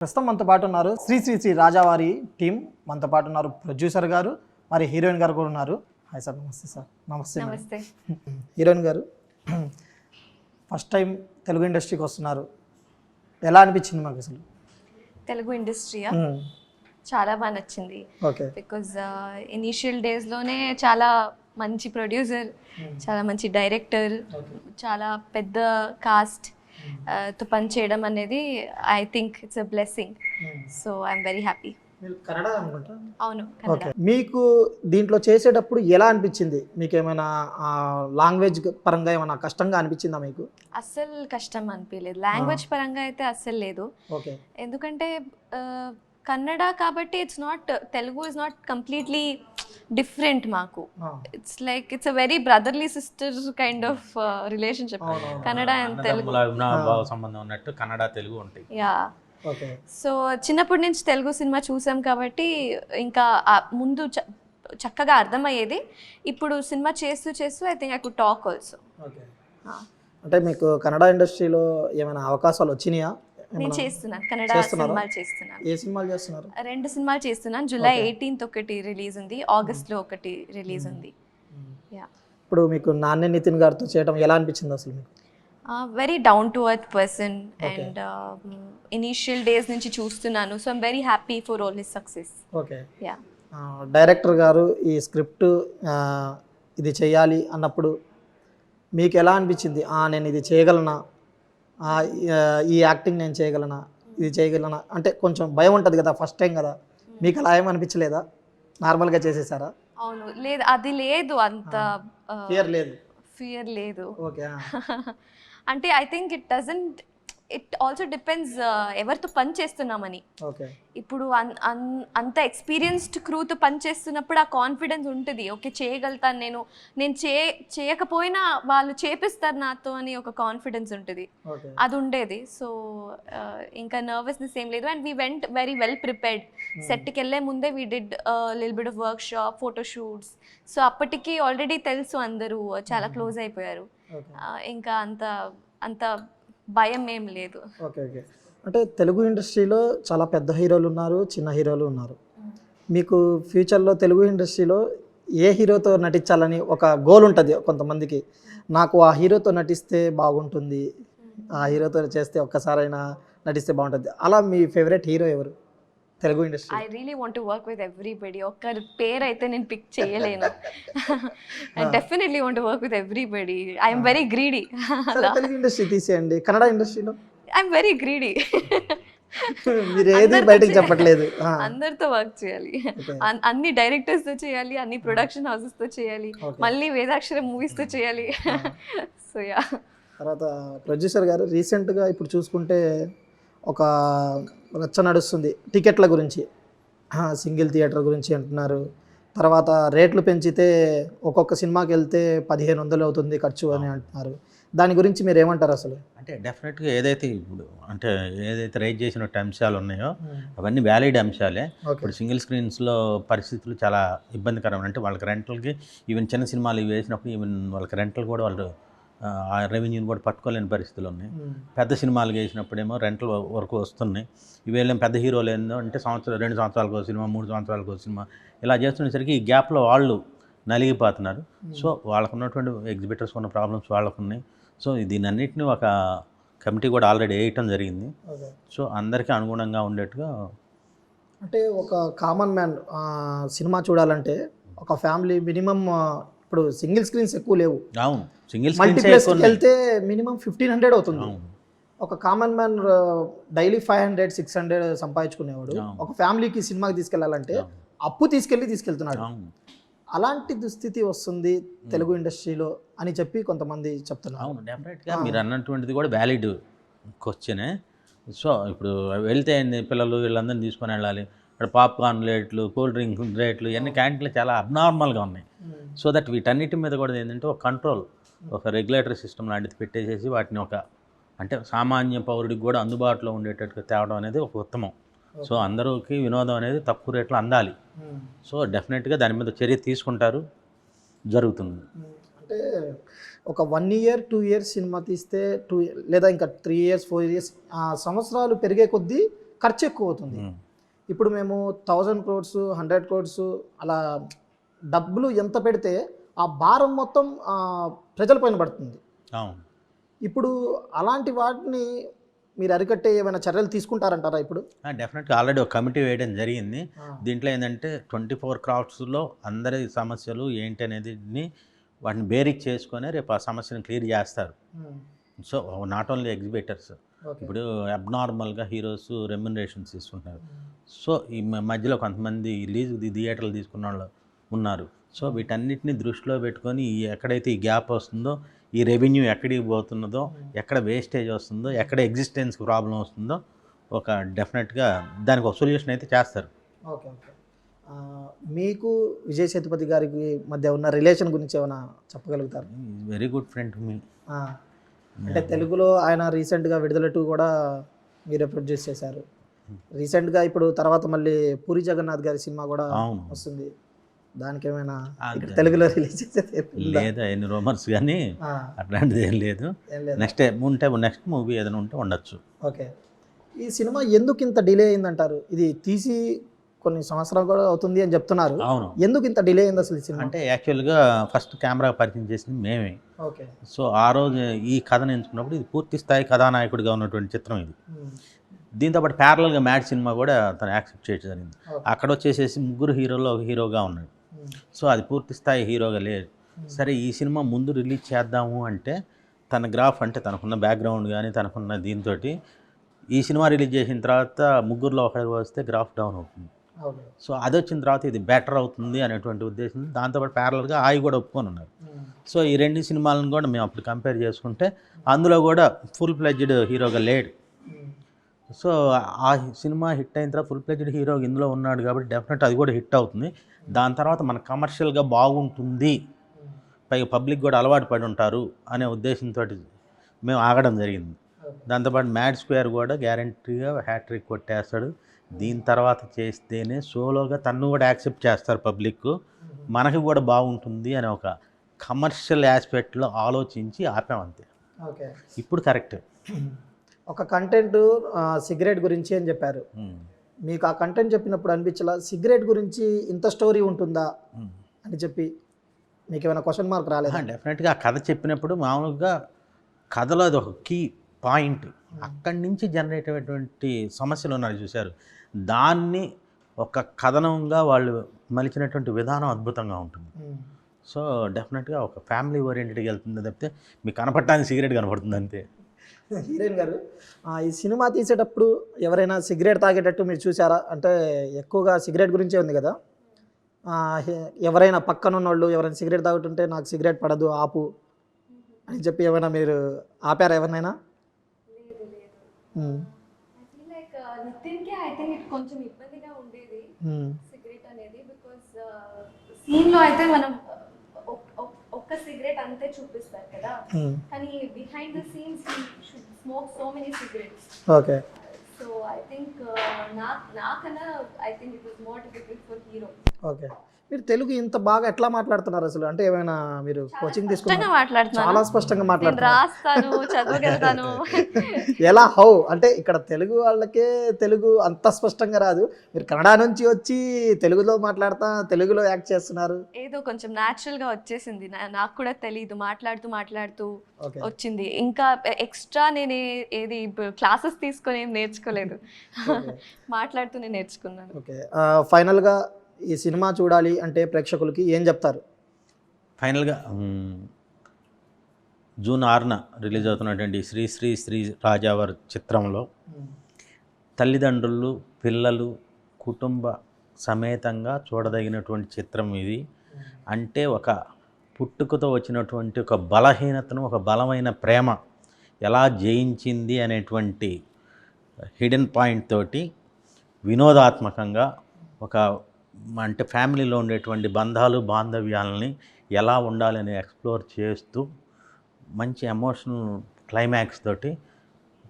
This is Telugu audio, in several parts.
ప్రస్తుతం మనతో పాటు ఉన్నారు శ్రీ శ్రీ శ్రీ రాజావారి టీం. మనతో పాటు ఉన్నారు ప్రొడ్యూసర్ గారు, మరి హీరోయిన్ గారు కూడా ఉన్నారు. Hi sir. నమస్తే సార్. నమస్తే. నమస్తే. హీరోయిన్ గారు, ఫస్ట్ టైం తెలుగు ఇండస్ట్రీకి వస్తున్నారు, ఎలా అనిపించింది మాకు అసలు? తెలుగు ఇండస్ట్రీయా చాలా బాగా నచ్చింది. ఓకే. బికాజ్ ఇనీషియల్ డేస్లోనే చాలా మంచి ప్రొడ్యూసర్, చాలా మంచి డైరెక్టర్, చాలా పెద్ద కాస్ట్ తో పని చేయడం అనేది I think it's a blessing. So I'm very happy. Kannada అనుకుంటా. అవును. ఓకే. మీకు దీంట్లో చేసేటప్పుడు ఎలా అనిపించింది? మీకు ఏమైనా లాంగ్వేజ్ పరంగా ఏమైనా కష్టంగా అనిపించిందా మీకు? అస్సలు కష్టం అనిపించలేదు. లాంగ్వేజ్ పరంగా అయితే అస్సలు లేదు. ఓకే. ఎందుకంటే కన్నడ కాబట్టి it's not, Telugu is not completely different మాకు. It's like it's a very brotherly sister kind of relationship. Kannada and Telugu సంబంధం ఉన్నట్టు కన్నడ తెలుగు ఉంటాయి. యా. సో చిన్నప్పటి నుంచి తెలుగు సినిమా చూసాం కాబట్టి ఇంకా ముందు చక్కగా అర్థమయ్యేది. ఇప్పుడు సినిమా చేస్తూ చేస్తూ I think I could talk also. అంటే మీకు కన్నడ ఇండస్ట్రీలో ఏమైనా అవకాశాలు వచ్చినాయా? నేను చేస్తున్నాను, కన్నడ సినిమాలు చేస్తున్నాను. ఏ సినిమాలు చేస్తున్నారు? 2 సినిమాలు చేస్తున్నాను. జూలై 18th ఒకటి రిలీజ్ ఉంది, ఆగస్ట్లో ఒకటి రిలీజ్ ఉంది. యా. ఇప్పుడు మీకు నాన్య నితిన్ గారితో చేయడం ఎలా అనిపించింది అసలు మీకు? Very down to earth person and initial days నుంచి చూస్తున్నాను. So I'm very happy for all his success. Okay. Yeah. Director గారు ఈ స్క్రిప్ట్ ఇది చేయాలి అన్నప్పుడు మీకు ఎలా అనిపించింది? నేను ఇది చేయగలనా, ఈ యాక్టింగ్ నేను చేయగలనా, ఇది చేయగలనా అంటే కొంచెం భయం ఉంటుంది కదా, ఫస్ట్ టైం కదా, మీకు అలా ఏమనిపించలేదా? నార్మల్గా చేసేసారా? అవును. లేదు, అది లేదు, అంత ఫియర్ లేదు. ఓకే. అంటే I think it also depends ఎవరితో పని చేస్తున్నామని. ఓకే. ఇప్పుడు అంత ఎక్స్పీరియన్స్డ్ క్రూతో పని చేస్తున్నప్పుడు ఆ కాన్ఫిడెన్స్ ఉంటుంది. ఓకే, చేయగలుగుతాను నేను చేయకపోయినా వాళ్ళు చేపిస్తారు నాతో అని ఒక కాన్ఫిడెన్స్ ఉంటుంది. అది ఉండేది. సో ఇంకా నర్వస్నెస్ ఏం లేదు. And we went very well prepared. సెట్కి వెళ్ళే ముందే we did little bit of work shop, photo shoots. So అప్పటికి ఆల్రెడీ తెలుసు, అందరూ చాలా క్లోజ్ అయిపోయారు. ఇంకా అంత భయం ఏం లేదు. ఓకే. ఓకే. అంటే తెలుగు ఇండస్ట్రీలో చాలా పెద్ద హీరోలు ఉన్నారు, చిన్న హీరోలు ఉన్నారు. మీకు ఫ్యూచర్లో తెలుగు ఇండస్ట్రీలో ఏ హీరోతో నటించాలని ఒక గోల్ ఉంటుంది కొంతమందికి. నాకు ఆ హీరోతో నటిస్తే బాగుంటుంది, ఆ హీరోతో చేస్తే ఒక్కసారైనా నటిస్తే బాగుంటుంది. అలా మీ ఫేవరెట్ హీరో ఎవరు Telugu industry? I really want to work with everybody. ఒక్కరి పేరు అయితే నేను పిక్ చేయలేను. I definitely want to work with everybody. I'm very greedy. Telugu industry తీసేయండి, కన్నడ ఇండస్ట్రీలో ఐఎమ్ వెరీ గ్రీడీ. మీరు ఏది బయటకు చెప్పట్లేదు. అందరితో వర్క్ చేయాలి, అన్ని డైరెక్టర్స్ తో చేయాలి, అన్ని ప్రొడక్షన్ హౌసెస్ తో చేయాలి, మళ్ళీ వేదాక్షరం మూవీస్ తో చేయాలి. So yeah. తర్వాత ప్రొడ్యూసర్ గారు రీసెంట్గా ఇప్పుడు చూసుకుంటే ఒక రచ్చ నడుస్తుంది టికెట్ల గురించి, సింగిల్ థియేటర్ గురించి అంటున్నారు. తర్వాత రేట్లు పెంచితే ఒక్కొక్క సినిమాకి వెళ్తే 1500 అవుతుంది ఖర్చు అని అంటున్నారు. దాని గురించి మీరు ఏమంటారు అసలు? అంటే డెఫినెట్గా ఏదైతే రైజ్ చేసినట్టు అంశాలు ఉన్నాయో అవన్నీ వ్యాలిడ్ అంశాలే. ఇప్పుడు సింగిల్ స్క్రీన్స్లో పరిస్థితులు చాలా ఇబ్బందికరం. అంటే వాళ్ళకి రెంటల్కి, ఈవెన్ చిన్న సినిమాలు ఇవి వేసినప్పుడు ఈవెన్ వాళ్ళకి రెంటల్ కూడా వాళ్ళు ఆ రెవెన్యూని కూడా పట్టుకోలేని పరిస్థితులు ఉన్నాయి. పెద్ద సినిమాలు వేసినప్పుడేమో రెంటల్ వరకు వస్తున్నాయి. ఇవేళ పెద్ద హీరోలు ఏందో అంటే 2 సంవత్సరాలకు సినిమా, 3 సంవత్సరాలకు సినిమా ఇలా చేస్తున్నసరికి ఈ గ్యాప్లో వాళ్ళు నలిగిపోతున్నారు. సో వాళ్ళకు ఉన్నటువంటి ఎగ్జిబిటర్స్ ఉన్న ప్రాబ్లమ్స్ వాళ్ళకు ఉన్నాయి. సో దీనన్నిటిని ఒక కమిటీ కూడా ఆల్రెడీ వేయటం జరిగింది. సో అందరికీ అనుగుణంగా ఉండేట్టుగా. అంటే ఒక కామన్ మ్యాన్ సినిమా చూడాలంటే ఒక ఫ్యామిలీ మినిమం, ఇప్పుడు సింగిల్ స్క్రీన్స్ ఎక్కువ లేవు. అవును, సింగిల్ మల్టీప్లెక్స్కి వెళ్తే మినిమం 1500 అవుతుంది. ఒక కామన్ మ్యాన్ డైలీ 500-600 సంపాదించుకునేవాడు ఒక ఫ్యామిలీకి సినిమాకి తీసుకెళ్లాలంటే అప్పు తీసుకెళ్తున్నాడు. అలాంటి దుస్థితి వస్తుంది తెలుగు ఇండస్ట్రీలో అని చెప్పి కొంతమంది చెప్తున్నారు. అవును, డెఫినెట్గా మీరు అన్నటువంటిది కూడా వ్యాలిడ్ క్వశ్చనే. సో ఇప్పుడు వెళ్తే పిల్లలు వీళ్ళందరినీ తీసుకొని వెళ్ళాలి. ఇక్కడ పాప్కార్న్ రేట్లు, కూల్ డ్రింక్ రేట్లు, ఇవన్నీ క్యాంటీన్లు చాలా అబ్నార్మల్గా ఉన్నాయి. సో దట్ వీటన్నిటి మీద కూడా ఏంటంటే ఒక కంట్రోల్, ఒక రెగ్యులేటరీ సిస్టమ్ లాంటిది పెట్టేసేసి వాటిని అంటే సామాన్య పౌరుడికి కూడా అందుబాటులో ఉండేటట్టుగా తేవడం అనేది ఒక ఉత్తమం. సో అందరికీ వినోదం అనేది తక్కువ రేట్లో అందాలి. సో డెఫినెట్గా దాని మీద చర్య తీసుకుంటారు, జరుగుతుంది. అంటే ఒక 1 year 2 years సినిమా తీస్తే లేదా ఇంకా 3 years 4 years సంవత్సరాలు పెరిగే కొద్దీ ఖర్చు ఎక్కువ అవుతుంది. ఇప్పుడు మేము 1000 crores 100 crores అలా డబ్బులు ఎంత పెడితే ఆ భారం మొత్తం ప్రజలపైన పడుతుంది. అవును. ఇప్పుడు అలాంటి వాటిని మీరు అరికట్టే ఏమైనా చర్యలు తీసుకుంటారంటారా ఇప్పుడు? డెఫినెట్గా ఆల్రెడీ ఒక కమిటీ వేయడం జరిగింది. దీంట్లో ఏంటంటే 24 క్రాఫ్ట్స్లో అందరి సమస్యలు ఏంటి అనేది వాటిని బేరీక్ చేసుకొని రేపు ఆ సమస్యను క్లియర్ చేస్తారు. సో నాట్ ఓన్లీ ఎగ్జిబిటర్స్, ఇప్పుడు అబ్నార్మల్గా హీరోస్ రెమ్యునరేషన్స్ తీసుకుంటున్నారు. సో ఈ మధ్యలో కొంతమంది లీజ్ థియేటర్లు తీసుకున్న వాళ్ళు ఉన్నారు. సో వీటన్నిటిని దృష్టిలో పెట్టుకొని ఎక్కడైతే ఈ గ్యాప్ వస్తుందో, ఈ రెవెన్యూ ఎక్కడికి పోతున్నదో, ఎక్కడ వేస్టేజ్ వస్తుందో, ఎక్కడ ఎగ్జిస్టెన్స్ ప్రాబ్లం వస్తుందో ఒక డెఫినెట్గా దానికి ఒక సొల్యూషన్ అయితే చేస్తారు. Okay okay. మీకు విజయ్ సేతుపతి గారికి మధ్య ఉన్న రిలేషన్ గురించి ఏమైనా చెప్పగలుగుతారు? వెరీ గుడ్ ఫ్రెండ్ మీ. అంటే తెలుగులో ఆయన రీసెంట్గా విడుదల 2 కూడా మీరే ప్రొడ్యూస్ చేశారు. రీసెంట్గా ఇప్పుడు తర్వాత మళ్ళీ పూరి జగన్నాథ్ గారి సినిమా కూడా వస్తుంది. దానికి ఏమైనా తెలుగులో రిలీజ్ చేసేది లేదా? ఎన్ని రూమర్స్ కానీ అట్లాంటిది ఏం లేదు. నెక్స్ట్ మూవీ ఏదైనా ఉంటే ఉండొచ్చు. ఓకే. ఈ సినిమా ఎందుకు ఇంత డిలే అయిందంటారు? ఇది తీసి కొన్ని సంవత్సరాలు కూడా అవుతుంది అని చెప్తున్నారు. అవును. ఎందుకు ఇంత డిలే అయింది అసలు ఈ సినిమా? అంటే యాక్చువల్గా ఫస్ట్ కెమెరా పరిచయం చేసింది మేమే. ఓకే. సో ఆ రోజు ఈ కథను ఎంచుకున్నప్పుడు ఇది పూర్తి స్థాయి కథానాయకుడిగా ఉన్నటువంటి చిత్రం ఇది. దీంతోపాటు ప్యారలల్గా మ్యాడ్ సినిమా కూడా తను యాక్సెప్ట్ చేయడం జరిగింది. అక్కడ వచ్చేసేసి 3 హీరోల్లో ఒక హీరోగా ఉన్నాడు. సో అది పూర్తి స్థాయి హీరోగా లేదు. సరే ఈ సినిమా ముందు రిలీజ్ చేద్దాము అంటే తన గ్రాఫ్, అంటే తనకున్న బ్యాక్గ్రౌండ్ కానీ తనకున్న దీంతో ఈ సినిమా రిలీజ్ చేసిన తర్వాత 3లో ఒకరికి వస్తే గ్రాఫ్ డౌన్ అవుతుంది. సో అది వచ్చిన తర్వాత ఇది బెటర్ అవుతుంది అనేటువంటి ఉద్దేశం. దాంతోపాటు ప్యారలల్గా ఆయి కూడా ఒప్పుకొని ఉన్నారు. సో ఈ 2 సినిమాలను కూడా మేము అప్పుడు కంపేర్ చేసుకుంటే అందులో కూడా ఫుల్ ఫ్లెడ్జ్డ్ హీరోగా లేడు. సో ఆ సినిమా హిట్ అయిన తర్వాత ఫుల్ ఫ్లెడ్జ్డ్ హీరో ఇందులో ఉన్నాడు కాబట్టి డెఫినెట్ అది కూడా హిట్ అవుతుంది. దాని తర్వాత మన కమర్షియల్గా బాగుంటుంది, పైగా పబ్లిక్ కూడా అలవాటు పడి ఉంటారు అనే ఉద్దేశంతో మేము ఆగడం జరిగింది. దాంతోపాటు మ్యాడ్ స్క్వేర్ కూడా గ్యారంటీగా హ్యాట్రిక్ కొట్టేస్తాడు. దీని తర్వాత చేస్తేనే సోలోగా తను కూడా యాక్సెప్ట్ చేస్తారు పబ్లిక్, మనకి కూడా బాగుంటుంది అనే ఒక కమర్షియల్ ఆస్పెక్ట్లో ఆలోచించి ఆపామంతే. ఓకే. ఇప్పుడు కరెక్ట్. ఒక కంటెంట్ సిగరెట్ గురించి అని చెప్పారు. మీకు ఆ కంటెంట్ చెప్పినప్పుడు అనిపించలా సిగరెట్ గురించి ఇంత స్టోరీ ఉంటుందా అని చెప్పి మీకు ఏమైనా క్వశ్చన్ మార్క్ రాలేదు? డెఫినెట్గా ఆ కథ చెప్పినప్పుడు మామూలుగా కథలో అది ఒక కీ పాయింట్, అక్కడి నుంచి జనరేట్ అయ్యేటువంటి సమస్యలు ఉన్నాయి చూశారు, దాన్ని ఒక కథనంగా వాళ్ళు మలిచినటువంటి విధానం అద్భుతంగా ఉంటుంది. సో డెఫినెట్గా ఒక ఫ్యామిలీ ఓరియంటెడ్గా వెళ్తుంది తప్పితే మీకు కనపడటానికి సిగరెట్ కనపడుతుంది అంతే. హీరోయిన్ గారు, ఈ సినిమా తీసేటప్పుడు ఎవరైనా సిగరెట్ తాగేటట్టు మీరు చూసారా? అంటే ఎక్కువగా సిగరెట్ గురించే ఉంది కదా, ఎవరైనా పక్కనున్న వాళ్ళు ఎవరైనా సిగరెట్ తాగుతుంటే నాకు సిగరెట్ పడదు ఆపు అని చెప్పి ఏమైనా మీరు ఆపారా ఎవరినైనా? నితిన్కి ఐ థింక్ ఇట్ కొంచెం ఇబ్బందిగా ఉండేది సిగరెట్ అనేది, బికాస్ సీన్లో అయితే మనం ఒక్క సిగరెట్ అంతే చూపిస్తారు కదా, కానీ behind the scenes he should smoke so many cigarettes. Okay. So I think నాకన్నా I think it was more difficult for hero. Okay. మీరు తెలుగు ఇంత బాగా ఎట్లా మాట్లాడుతున్నారు అసలు? అంటే ఏమైనా మీరు కోచింగ్ తీసుకున్నారా? మాట్లాడుతున్నారు, చాలా స్పష్టంగా మాట్లాడుతున్నారు. రాస్తాను, చదవగలుగుతాను. ఎలా హౌ అంటే ఇక్కడ తెలుగు వాళ్ళకే తెలుగు అంత స్పష్టంగా రాదు, మీరు కన్నడ నుంచి వచ్చి తెలుగులో మాట్లాడుతా తెలుగులో యాక్ట్ చేస్తున్నారు. ఏదో కొంచెం న్యాచురల్గా వచ్చేసింది, నాకు కూడా తెలియదు, మాట్లాడుతూ వచ్చింది. ఇంకా ఎక్స్ట్రా నేను ఏది క్లాసెస్ తీసుకొని ఏం నేర్చుకోలేదు, మాట్లాడుతూనే నేర్చుకున్నాను. ఓకే. ఫైనల్గా ఈ సినిమా చూడాలి అంటే ప్రేక్షకులకి ఏం చెప్తారు? ఫైనల్గా జూన్ 6న రిలీజ్ అవుతున్నటువంటి శ్రీ శ్రీ శ్రీ రాజావారి చిత్రంలో తల్లిదండ్రులు, పిల్లలు, కుటుంబ సమేతంగా చూడదగినటువంటి చిత్రం ఇది. అంటే ఒక పుట్టుకతో వచ్చినటువంటి ఒక బలహీనతను ఒక బలమైన ప్రేమ ఎలా జయించింది అనేటువంటి హిడెన్ పాయింట్ తోటి వినోదాత్మకంగా ఒక అంటే ఫ్యామిలీలో ఉండేటువంటి బంధాలు బాంధవ్యాలని ఎలా ఉండాలని ఎక్స్ప్లోర్ చేస్తూ మంచి ఎమోషనల్ క్లైమాక్స్ తోటి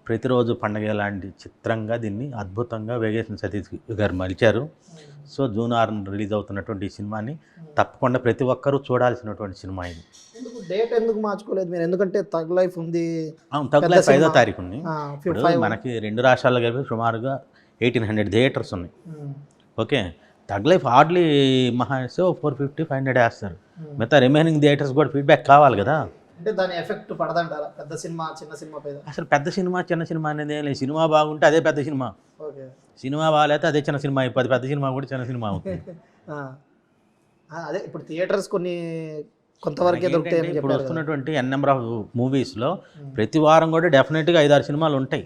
ప్రతిరోజు పండగ లాంటి చిత్రంగా దీన్ని అద్భుతంగా వేగేసిన సతీష్ గారు మలిచారు. సో జూన్ 6న రిలీజ్ అవుతున్నటువంటి ఈ సినిమాని తప్పకుండా ప్రతి ఒక్కరూ చూడాల్సినటువంటి సినిమా ఇది. డేట్ ఎందుకు మార్చుకోలేదు మీరు? ఎందుకంటే తగ్ లైఫ్ ఉంది. తగ్ లైఫ్ 5వ తారీఖు ఉంది. మనకి 2 రాష్ట్రాల్లో కలిపి సుమారుగా 1800 థియేటర్స్ ఉన్నాయి. ఓకే, తగ్ లైఫ్ హార్డ్లీ మహా 450-500 వేస్తారు. మిగతా రిమైనింగ్ థియేటర్స్ కూడా ఫీడ్బ్యాక్ కావాలి కదా. అంటే దాని ఎఫెక్ట్ పడదంటారా పెద్ద సినిమా చిన్న సినిమా పైన? అసలు పెద్ద సినిమా చిన్న సినిమా అనేది ఏం లేదు. సినిమా బాగుంటే అదే పెద్ద సినిమా, ఓకే. సినిమా బాగాలేతే అదే చిన్న సినిమా అయిపోతుంది, పెద్ద సినిమా కూడా చిన్న సినిమా అవుతుంది. అదే ఇప్పుడు థియేటర్స్ కొన్ని కొంతవరకే దొరుకుతాయని ఇప్పుడు చెప్పారు కదా. వస్తున్నటువంటి ఎన్ నెంబర్ ఆఫ్ మూవీస్లో ప్రతి వారం కూడా డెఫినెట్గా 5-6 సినిమాలు ఉంటాయి.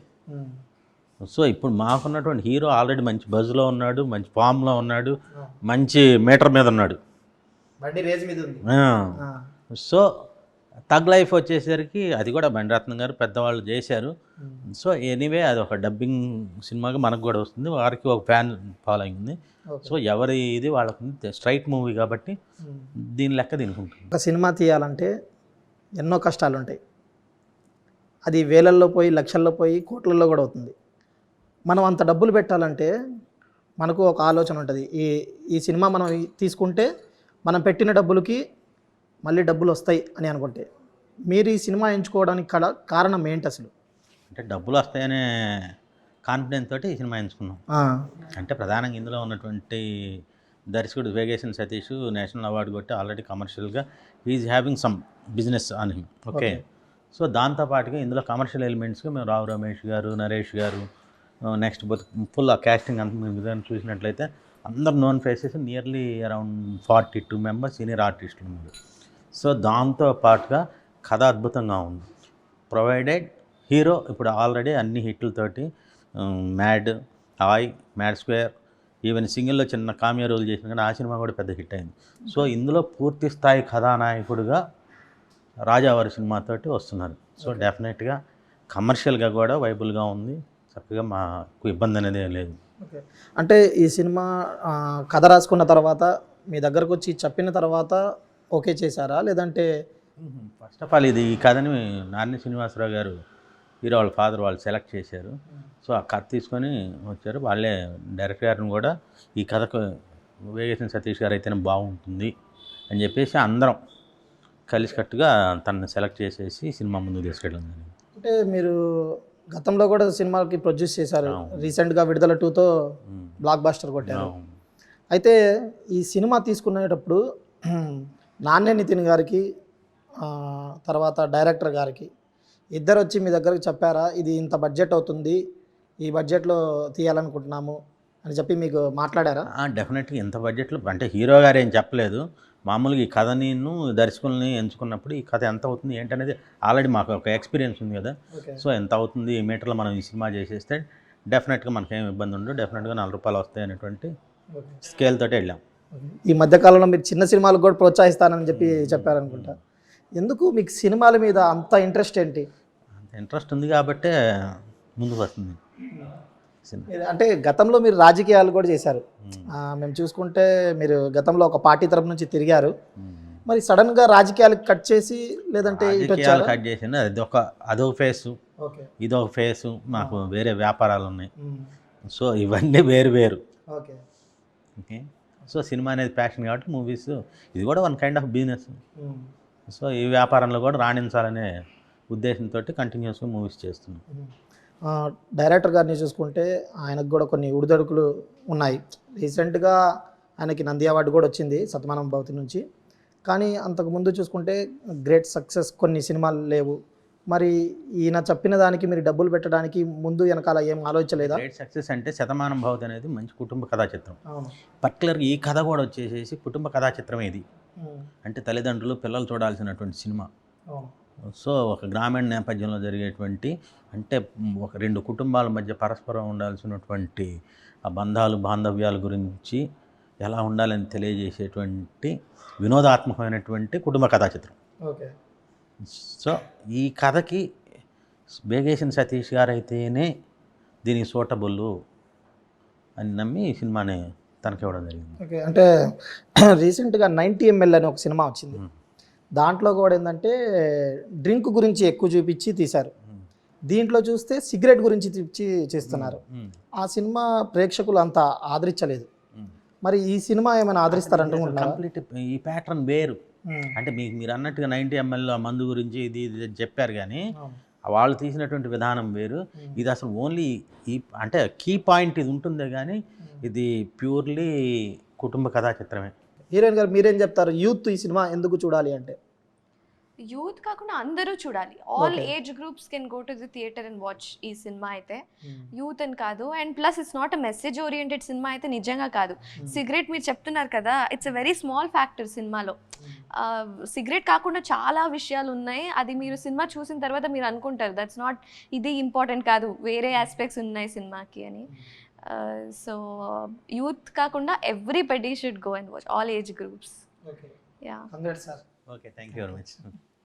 సో ఇప్పుడు మాకున్నటువంటి హీరో ఆల్రెడీ మంచి బజ్లో ఉన్నాడు, మంచి ఫామ్లో ఉన్నాడు, మంచి మీటర్ మీద ఉన్నాడు. బండి రేజ్ మీద ఉంది. సో తగ్ లైఫ్ వచ్చేసరికి అది కూడా బండిరత్నం గారు పెద్దవాళ్ళు చేశారు. సో ఎనీవే అది ఒక డబ్బింగ్ సినిమాగా మనకు కూడా వస్తుంది, వారికి ఒక ఫ్యాన్ ఫాలోయింగ్ ఉంది. సో ఎవరి ఇది వాళ్ళకు స్ట్రైట్ మూవీ కాబట్టి దీని లెక్క దీనికి ఉంటుంది. ఒక సినిమా తీయాలంటే ఎన్నో కష్టాలు ఉంటాయి. అది వేలల్లో పోయి లక్షల్లో పోయి కోట్లలో కూడా అవుతుంది. మనం అంత డబ్బులు పెట్టాలంటే మనకు ఒక ఆలోచన ఉంటుంది. ఈ సినిమా మనం తీసుకుంటే మనం పెట్టిన డబ్బులకి మళ్ళీ డబ్బులు వస్తాయి అని అనుకుంటే, మీరు ఈ సినిమా ఎంచుకోవడానికి కారణం ఏంటి అసలు? అంటే డబ్బులు వస్తాయనే కాన్ఫిడెన్స్ తోటి ఈ సినిమా ఎంచుకున్నాం. అంటే ప్రధానంగా ఇందులో ఉన్నటువంటి దర్శకుడు వేగేషన్ సతీష్ నేషనల్ అవార్డు కొట్టి ఆల్రెడీ కమర్షియల్గా is having some business on him. Okay, so దాంతోపాటుగా ఇందులో కమర్షియల్ ఎలిమెంట్స్గా మేము రావు రమేష్ గారు, నరేష్ గారు, నెక్స్ట్ ఫుల్ ఆ క్యాస్టింగ్ అంత మీరు చూసినట్లయితే అందరు known faces, nearly around 42 members senior ఆర్టిస్టులు ఉన్నారు. సో దాంతో పాటుగా కథ అద్భుతంగా ఉంది. ప్రొవైడెడ్ హీరో ఇప్పుడు ఆల్రెడీ అన్ని హిట్లతోటి మ్యాడ్, మ్యాడ్ స్క్వేర్, ఈవెన్ సింగిల్లో చిన్న కామియా రోల్ చేసిన కానీ ఆ సినిమా కూడా పెద్ద హిట్ అయింది. సో ఇందులో పూర్తి స్థాయి కథానాయకుడిగా రాజావారి సినిమాతోటి వస్తున్నారు. సో డెఫినెట్గా కమర్షియల్గా కూడా వైబుల్గా ఉంది, చక్కగా మాకు ఇబ్బంది అనేది లేదు. ఓకే, అంటే ఈ సినిమా కథ రాసుకున్న తర్వాత మీ దగ్గరకు వచ్చి చెప్పిన తర్వాత ఓకే చేశారా, లేదంటే? ఫస్ట్ ఆఫ్ ఆల్ ఈ కథని నాని శ్రీనివాసరావు గారు హీరో వాళ్ళ ఫాదర్ వాళ్ళు సెలెక్ట్ చేశారు. సో ఆ కథ తీసుకొని వచ్చారు. వాళ్ళే డైరెక్టర్ గారిని కూడా ఈ కథకు వేగేసిన సతీష్ గారు అయితేనే బాగుంటుంది అని చెప్పేసి అందరం కలిసికట్టుగా తనని సెలెక్ట్ చేసేసి సినిమా ముందుకు తీసుకెళ్ళడం జరిగింది. అంటే మీరు గతంలో కూడా సినిమాకి ప్రొడ్యూస్ చేశారు, రీసెంట్గా విడుదల 2తో బ్లాక్ బాస్టర్ కొట్టారు. అయితే ఈ సినిమా తీసుకునేటప్పుడు నాన్నే నితిన్ గారికి తర్వాత డైరెక్టర్ గారికి ఇద్దరు వచ్చి మీ దగ్గరకు చెప్పారా, ఇది ఇంత బడ్జెట్ అవుతుంది, ఈ బడ్జెట్లో తీయాలనుకుంటున్నాము అని చెప్పి మీకు మాట్లాడారా? డెఫినెట్గా ఎంత బడ్జెట్లో అంటే హీరో గారు ఏం చెప్పలేదు. మామూలుగా ఈ కథ నేను దర్శకుల్ని ఎంచుకున్నప్పుడు ఈ కథ ఎంత అవుతుంది ఏంటనేది ఆల్రెడీ మాకు ఒక ఎక్స్పీరియన్స్ ఉంది కదా. సో ఎంత అవుతుంది ఈ మీటర్లో మనం ఈ సినిమా చేసేస్తే డెఫినెట్గా మనకేం ఇబ్బంది ఉండదు, డెఫినెట్గా 4 రూపాయలు వస్తాయి అనేటువంటి స్కేల్ తోటి వెళ్ళాం. ఈ మధ్యకాలంలో మీరు చిన్న సినిమాలకు కూడా ప్రోత్సహిస్తానని చెప్పి చెప్పారనుకుంటా. ఎందుకు మీకు సినిమాల మీద అంత ఇంట్రెస్ట్ ఏంటి? అంత ఇంట్రెస్ట్ ఉంది కాబట్టే ముందుకు వస్తుంది. అంటే గతంలో మీరు రాజకీయాలు కూడా చేశారు, మేము చూసుకుంటే మీరు గతంలో ఒక పార్టీ తరపు నుంచి తిరిగారు. మరి సడన్గా రాజకీయాలకు కట్ చేసి లేదంటే కట్ చేసింది అదొక ఫేసు, ఇదొక ఫేసు, మాకు వేరే వ్యాపారాలు ఉన్నాయి. సో ఇవన్నీ వేరు. ఓకే, సో సినిమా అనేది ప్యాషన్ కాబట్టి మూవీస్ ఇది కూడా one kind of business. So ఈ వ్యాపారంలో కూడా రాణించాలనే ఉద్దేశంతో కంటిన్యూస్గా మూవీస్ చేస్తున్నాం. డైరెక్టర్ గారిని చూసుకుంటే ఆయనకు కూడా కొన్ని ఉడిదడుకులు ఉన్నాయి. రీసెంట్గా ఆయనకి నంది అవార్డు కూడా వచ్చింది సతమానం భవతి నుంచి. కానీ అంతకుముందు చూసుకుంటే గ్రేట్ సక్సెస్ కొన్ని సినిమాలు లేవు. మరి ఈయన చెప్పిన దానికి మీరు డబ్బులు పెట్టడానికి ముందు వెనకాల ఏం ఆలోచించలేదా? గ్రేట్ సక్సెస్ అంటే శతమానం భవతి అనేది మంచి కుటుంబ కథా చిత్రం. పర్టికులర్గా ఈ కథ కూడా వచ్చేసేసి కుటుంబ కథా చిత్రం ఇది. అంటే తల్లిదండ్రులు పిల్లలు చూడాల్సినటువంటి సినిమా. సో ఒక గ్రామీణ నేపథ్యంలో జరిగేటువంటి అంటే ఒక 2 కుటుంబాల మధ్య పరస్పరం ఉండాల్సినటువంటి ఆ బంధాలు బాంధవ్యాల గురించి ఎలా ఉండాలని తెలియజేసేటువంటి వినోదాత్మకమైనటువంటి కుటుంబ కథా చిత్రం. ఓకే, సో ఈ కథకి వేగేసిన సతీష్ గారు అయితేనే దీనికి సూటబుల్ అని నమ్మి ఈ సినిమాని తనకివ్వడం జరిగింది. ఓకే, అంటే రీసెంట్గా 90 ml అని ఒక సినిమా వచ్చింది. దాంట్లో కూడా ఏంటంటే డ్రింక్ గురించి ఎక్కువ చూపించి తీశారు. దీంట్లో చూస్తే సిగరెట్ గురించి చేస్తున్నారు. ఆ సినిమా ప్రేక్షకులు అంత ఆదరించలేదు. మరి ఈ సినిమా ఏమైనా ఆదరిస్తారంటుకుంటున్నారు? కంప్లీట్ ఈ ప్యాటర్న్ వేరు. అంటే మీరు అన్నట్టుగా 90 ml మందు గురించి ఇది చెప్పారు, కానీ వాళ్ళు తీసినటువంటి విధానం వేరు. ఇది అసలు ఓన్లీ ఈ అంటే కీ పాయింట్ ఇది ఉంటుందే కానీ ఇది ప్యూర్లీ కుటుంబ కథా చిత్రమే. హీరోయిన్ గారు మీరేం చెప్తారు, యూత్ ఈ సినిమా ఎందుకు చూడాలి అంటే? యూత్ కాకుండా అందరూ చూడాలి. All age groups can go to the theatre and watch ఈ సినిమా అయితే. యూత్ అని కాదు, and plus it's not a message oriented cinema అయితే నిజంగా కాదు. సిగరెట్ మీరు చెప్తున్నారు కదా, it's a very small factor సినిమాలో. సిగరెట్ కాకుండా చాలా విషయాలు ఉన్నాయి. అది మీరు సినిమా చూసిన తర్వాత మీరు అనుకుంటారు దట్స్ నాట్, ఇది ఇంపార్టెంట్ కాదు, వేరే ఆస్పెక్ట్స్ ఉన్నాయి సినిమాకి అని. సో యూత్ కాకుండా everybody should go and watch, all age groups. Okay, yeah. Congrats sir. Okay, thank you very much.